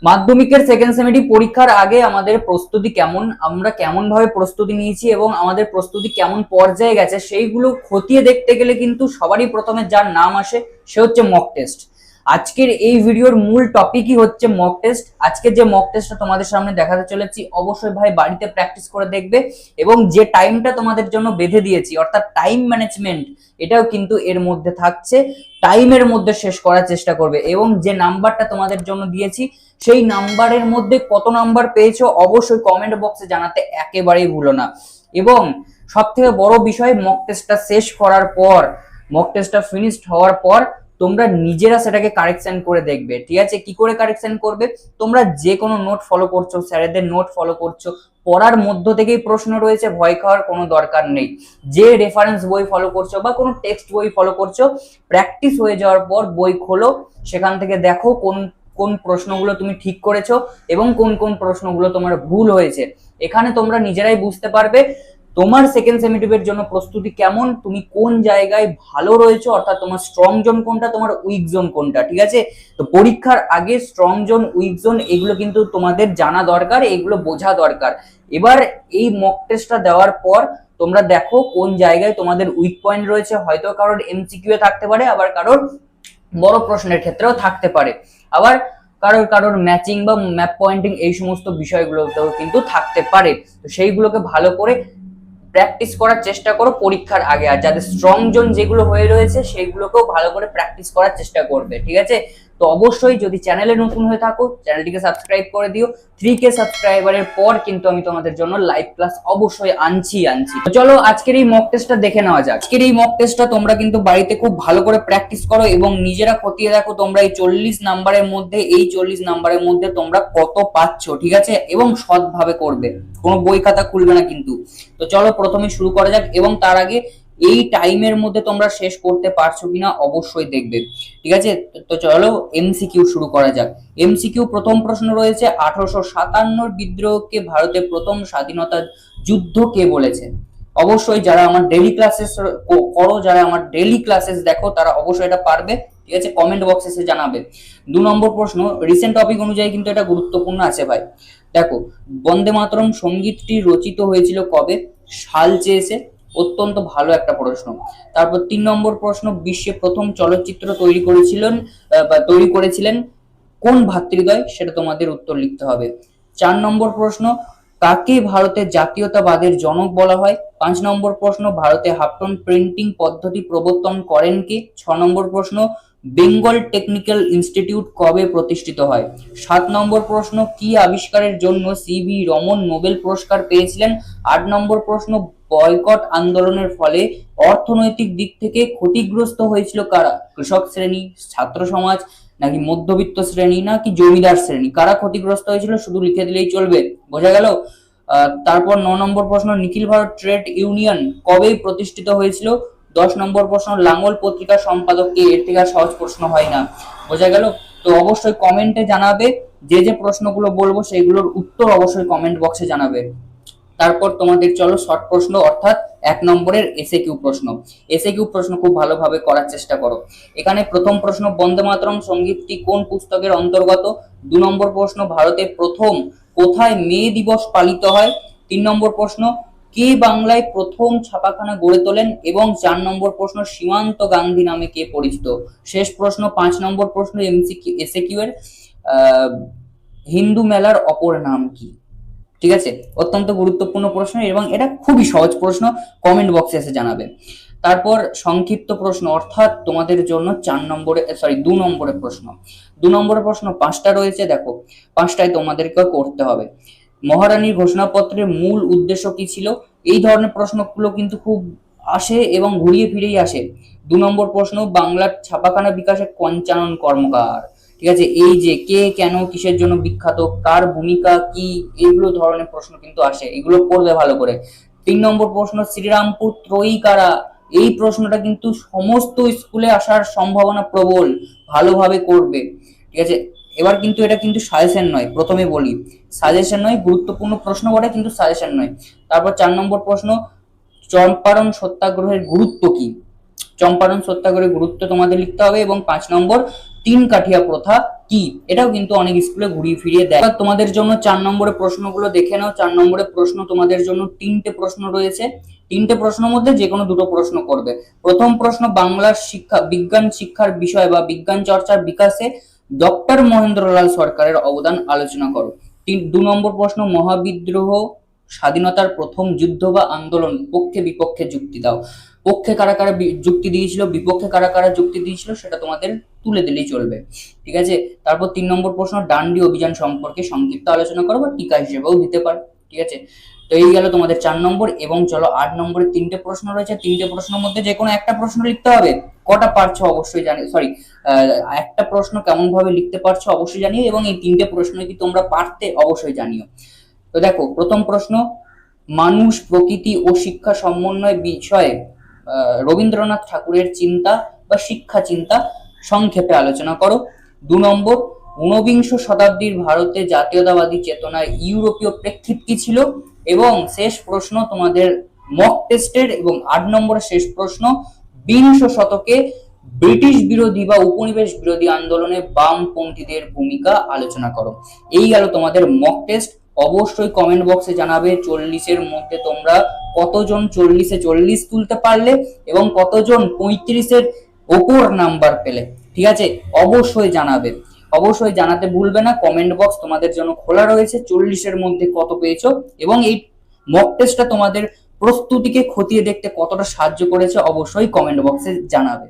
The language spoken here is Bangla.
মাধ্যমিকের সেকেন্ড সেমিস্টার পরীক্ষার আগে আমাদের প্রস্তুতি কেমন, আমরা কেমন ভাবে প্রস্তুতি নিয়েছি এবং আমাদের প্রস্তুতি কেমন পর্যায়ে গেছে সেইগুলো খতিয়ে দেখতে গেলে কিন্তু সবারই প্রথমে যার নাম আসে সে হচ্ছে মক টেস্ট। আজকের এই ভিডিওর মূল টপিকই হচ্ছে মক টেস্ট। আজকে যে মক টেস্টটা তোমাদের সামনে দেখাতে চলেছি অবশ্যই ভাই বাড়িতে প্র্যাকটিস করে দেখবে এবং যে টাইমটা তোমাদের জন্য বেঁধে দিয়েছি অর্থাৎ টাইম ম্যানেজমেন্ট এটাও কিন্তু এর মধ্যে থাকছে। টাইমের মধ্যে শেষ করার চেষ্টা করবে এবং যে নাম্বারটা তোমাদের জন্য দিয়েছি সেই নাম্বারের মধ্যে কত নাম্বার পেয়েছো অবশ্যই কমেন্ট বক্সে জানাতে একেবারেই ভুলো না। এবং সব থেকে বড় বিষয় মক টেস্টটা শেষ করার পর, মক টেস্টটা ফিনিশড হওয়ার পর তোমরা নিজেরা সেটাকে কারেকশন করে দেখবে। ঠিক আছে, কি করে কারেকশন করবে? তোমরা যে কোনো নোট ফলো করছো, স্যারেদের নোট ফলো করছো, পড়ার মধ্য থেকেই প্রশ্ন রয়েছে, ভয় খাওয়ার কোনো দরকার নেই। যে রেফারেন্স বই ফলো করছো বা কোনো টেক্সট বই ফলো করছো, প্র্যাকটিস হয়ে যাওয়ার পর বই খোলো, সেখান থেকে দেখো কোন কোন প্রশ্নগুলো তুমি ঠিক করেছো এবং কোন কোন প্রশ্নগুলো তোমার ভুল হয়েছে। এখানে তোমরা নিজেরাই বুঝতে পারবে তোমার সেকেন্ড সেমিস্টারের জন্য প্রস্তুতি কেমন, তুমি কোন জায়গায় ভালো রয়েছো, অর্থাৎ তোমার স্ট্রং জোন কোনটা, তোমার উইক জোন কোনটা। ঠিক আছে, তো পরীক্ষার আগে স্ট্রং জোন উইক জোন এগুলো কিন্তু তোমাদের জানা দরকার, এগুলো বোঝা দরকার। এবার এই মক টেস্টটা দেওয়ার পর তোমরা দেখো কোন জায়গায় তোমাদের উইক পয়েন্ট রয়েছে। হয়তো কারোর এমসিকিউ এ থাকতে পারে, আবার কারোর বড় প্রশ্নের ক্ষেত্রেও থাকতে পারে, আবার কারোর কারোর ম্যাচিং বা ম্যাপ পয়েন্টিং এই সমস্ত বিষয়গুলোতেও কিন্তু থাকতে পারে। তো সেইগুলোকে ভালো করে প্র্যাকটিস করার চেষ্টা করো পরীক্ষার আগে। আর যাদের স্ট্রং জোন যেগুলো হয়ে রয়েছে সেইগুলোকেও ভালো করে প্র্যাকটিস করার চেষ্টা করবে। ঠিক আছে, তো অবশ্যই যদি চ্যানেলে নতুন হয়ে থাকো চ্যানেলটিকে সাবস্ক্রাইব করে দিও। 3K সাবস্ক্রাইবারের পর কিন্তু আমি তোমাদের জন্য লাইভ ক্লাস অবশ্যই আনছি। তো চলো আজকের এই মক টেস্টটা দেখে নেওয়া যাক। আজকের এই মক টেস্টটা তোমরা কিন্তু বাড়িতে খুব ভালো করে প্র্যাকটিস করো এবং নিজেরা খতিয়ে দেখো তোমরা এই 40 নাম্বারের মধ্যে তোমরা কত পাচ্ছ। ঠিক আছে, এবং সৎভাবে করবে, কোনো বই খাতা খুলবে না কিন্তু। তো চলো প্রথমে শুরু করা যাক এবং তার আগে এই টাইমের মধ্যে তোমরা শেষ করতে পারছো কিনা অবশ্যই দেখবে। ঠিক আছে, তো চলো এমসিকিউ শুরু করা যাক। এমসিকিউ প্রথম প্রশ্ন রয়েছে, 1857 বিদ্রোহকে ভারতের প্রথম স্বাধীনতা যুদ্ধ কে বলেছে? অবশ্যই যারা আমার ডেইলি ক্লাসেস করো, যারা আমার ডেইলি ক্লাসেস দেখো তারা অবশ্যই এটা পারবে। ঠিক আছে, কমেন্ট বক্সে এসে জানাবে। 2 নম্বর প্রশ্ন, রিসেন্ট টপিক অনুযায়ী কিন্তু এটা গুরুত্বপূর্ণ আছে ভাই। দেখো, বন্দে মাতরম সঙ্গীতটি রচিত হয়েছিল কবে? সাল চেয়েছে, অত্যন্ত ভালো একটা প্রশ্ন। তারপর 3 নম্বর প্রশ্ন, বিশ্বে প্রথম চলচ্চিত্র তৈরি করেছিলেন কোন ভাতৃদ্বয়? সেটা তোমাদের উত্তর লিখতে হবে। 4 নম্বর প্রশ্ন, কাকে ভারতের জাতীয়তাবাদের জনক বলা হয়? 5 নম্বর প্রশ্ন, ভারতে হাফটন প্রিন্টিং পদ্ধতি প্রবর্তন করেন কে? 6 নম্বর প্রশ্ন, বেঙ্গল টেকনিক্যাল ইনস্টিটিউট কবে প্রতিষ্ঠিত হয়? 7 নম্বর প্রশ্ন, কি আবিষ্কারের জন্য সিভি রমন নোবেল পুরস্কার পেয়েছিলেন? 8 নম্বর প্রশ্ন, বয়কট আন্দোলনের ফলে অর্থনৈতিক দিক থেকে ক্ষতিগ্রস্ত হয়েছিল কারা? কৃষক শ্রেণী, ছাত্র সমাজ, নাকি মধ্যবিত্ত শ্রেণী, নাকি জমিদার শ্রেণী? কারা ক্ষতিগ্রস্ত হয়েছিল শুধু লিখে দিলেই চলবে, বোঝা গেল? তারপর 9 নম্বর প্রশ্ন, নিখিল ভারত ট্রেড ইউনিয়ন কবে প্রতিষ্ঠিত হয়েছিল? 10 নম্বর প্রশ্ন, লাঙ্গল পত্রিকার সম্পাদক কে? এর থেকে সহজ প্রশ্ন হয় না, বোঝা গেল? তো অবশ্যই কমেন্টে জানাবে, যে যে প্রশ্নগুলো বলবো সেইগুলোর উত্তর অবশ্যই কমেন্ট বক্সে জানাবে। তারপর তোমাদের চলো শর্ট প্রশ্ন, অর্থাৎ 1 নম্বরের এসএকিউ প্রশ্ন। এসএকিউ প্রশ্ন খুব ভালোভাবে করার চেষ্টা করো। এখানে প্রথম প্রশ্ন, বন্দে মাতরম সঙ্গীতটি কোন পুস্তকের অন্তর্গত? 2 নম্বর প্রশ্ন, ভারতে প্রথম কোথায় মে দিবস পালিত হয়? 3 নম্বর প্রশ্ন, কে বাংলায় প্রথম ছাপাখানা গড়ে তোলেন? এবং 4 নম্বর প্রশ্ন, সীমান্ত গান্ধী নামে কে পরিচিত? শেষ প্রশ্ন 5 নম্বর প্রশ্ন এসএকিউ এর, হিন্দু মেলার অপর নাম কি? ঠিক আছে, অত্যন্ত গুরুত্বপূর্ণ প্রশ্ন এবং এটা খুবই সহজ প্রশ্ন, কমেন্ট বক্সে এসে জানাবে। তারপর সংক্ষিপ্ত প্রশ্ন, অর্থাৎ তোমাদের জন্য 2 নম্বরের প্রশ্ন। 2 নম্বরের প্রশ্ন 5টা রয়েছে, দেখো 5টায় তোমাদেরকে করতে হবে। মহারানীর ঘোষণাপত্রের মূল উদ্দেশ্য কি ছিল? এই ধরনের প্রশ্নগুলো কিন্তু খুব আসে এবং ঘুরিয়ে ফিরেই আসে। 2 নম্বর প্রশ্ন, বাংলার ছাপাখানা বিকাশে পঞ্চানন কর্মকার। ঠিক আছে, এই যে কে, কেন, কিসের জন্য বিখ্যাত, কার ভূমিকা কি, এইগুলো ধরনের প্রশ্ন কিন্তু আসে, এগুলো পড়বে ভালো করে। 3 নম্বর প্রশ্ন, শ্রীরামপুর ত্রয়ী কারা? এই প্রশ্নটা কিন্তু সমস্ত স্কুলে আসার সম্ভাবনা প্রবল, ভালোভাবে করবে। ঠিক আছে, এবার কিন্তু এটা কিন্তু সাজেশন নয়, প্রথমে বলি সাজেশন নয়, গুরুত্বপূর্ণ প্রশ্ন বটে কিন্তু সাজেশন নয়। তারপর 4 নম্বর প্রশ্ন, চম্পারণ সত্যাগ্রহের গুরুত্ব কি? চম্পারণ সত্যাগ্রহের গুরুত্ব তোমাদের লিখতে হবে। এবং 5 নম্বর, তিন কাঠিয়া প্রথা কি? এটাও কিন্তু অনেক স্কুলে ঘুরিয়ে ফিরিয়ে দেয়। এবার তোমাদের জন্য 4 নম্বরের প্রশ্নগুলো দেখে নাও। 4 নম্বরের প্রশ্ন তোমাদের জন্য 3টে প্রশ্ন রয়েছে। 3টে প্রশ্নের মধ্যে যে কোনো 2টো প্রশ্ন করবে। প্রথম প্রশ্ন, বাংলার শিক্ষা বিজ্ঞান শিক্ষার বিষয় বা বিজ্ঞান চর্চার বিকাশে ডক্টর মহেন্দ্রলাল সরকারের অবদান আলোচনা করো। 2 নম্বর প্রশ্ন, মহাবিদ্রোহ স্বাধীনতার প্রথম যুদ্ধ বা আন্দোলন পক্ষে বিপক্ষে যুক্তি দাও। পক্ষে কারা কারা যুক্তি দিয়েছিল, বিপক্ষে কারা কারা যুক্তি দিয়েছিল, সেটা তোমাদের তুলে দিলেই চলবে। ঠিক আছে। তারপর 3 নম্বর প্রশ্ন, ডান্ডি অভিযান সম্পর্কে সংক্ষিপ্ত আলোচনা করো বা টিকা হিসেবেও দিতে পারো। ঠিক আছে। তো এই গেল তোমাদের 4 নম্বর। এবং চলো 8 নম্বরে 3টে প্রশ্ন রয়েছে। 3টে প্রশ্নের মধ্যে যে কোনো একটা প্রশ্ন লিখতে হবে। কটা পারছো অবশ্যই জানি, সরি, একটা প্রশ্ন কেমন ভাবে লিখতে পারছো অবশ্যই জানিও, এবং এই 3টে প্রশ্ন কি তোমরা পারতে অবশ্যই জানিও। তো দেখো, প্রথম প্রশ্ন, মানুষ, প্রকৃতি ও শিক্ষা সমন্বয় বিষয়ে রবীন্দ্রনাথ ঠাকুরের চিন্তা বা শিক্ষা চিন্তা সংক্ষেপে আলোচনা করো। 2 নম্বর, ঊনবিংশ শতাব্দীর ভারতে জাতীয়তাবাদী চেতনায় ইউরোপীয় প্রেক্ষিত কি ছিল। এবং শেষ প্রশ্ন তোমাদের মক টেস্টের, এবং 8 নম্বরের শেষ প্রশ্ন, বিংশ শতকে ব্রিটিশ বিরোধী বা উপনিবেশ বিরোধী আন্দোলনে বামপন্থীদের ভূমিকা আলোচনা করো। এই গেল তোমাদের মক টেস্ট। অবশ্যই কমেন্ট বক্সে জানাবে 40-এর মধ্যে তোমরা কতজন 40-এ 40 তুলতে পারলে এবং কতজন 35-এর ওপর নাম্বার পেলে। ঠিক আছে, অবশ্যই জানাবে, অবশ্যই জানাতে ভুলবে না। কমেন্ট বক্স তোমাদের জন্য খোলা রয়েছে। 40-এর মধ্যে কত পেয়েছো এবং এই মক টেস্টটা তোমাদের প্রস্তুতিকে খতিয়ে দেখতে কতটা সাহায্য করেছে অবশ্যই কমেন্ট বক্সে জানাবে।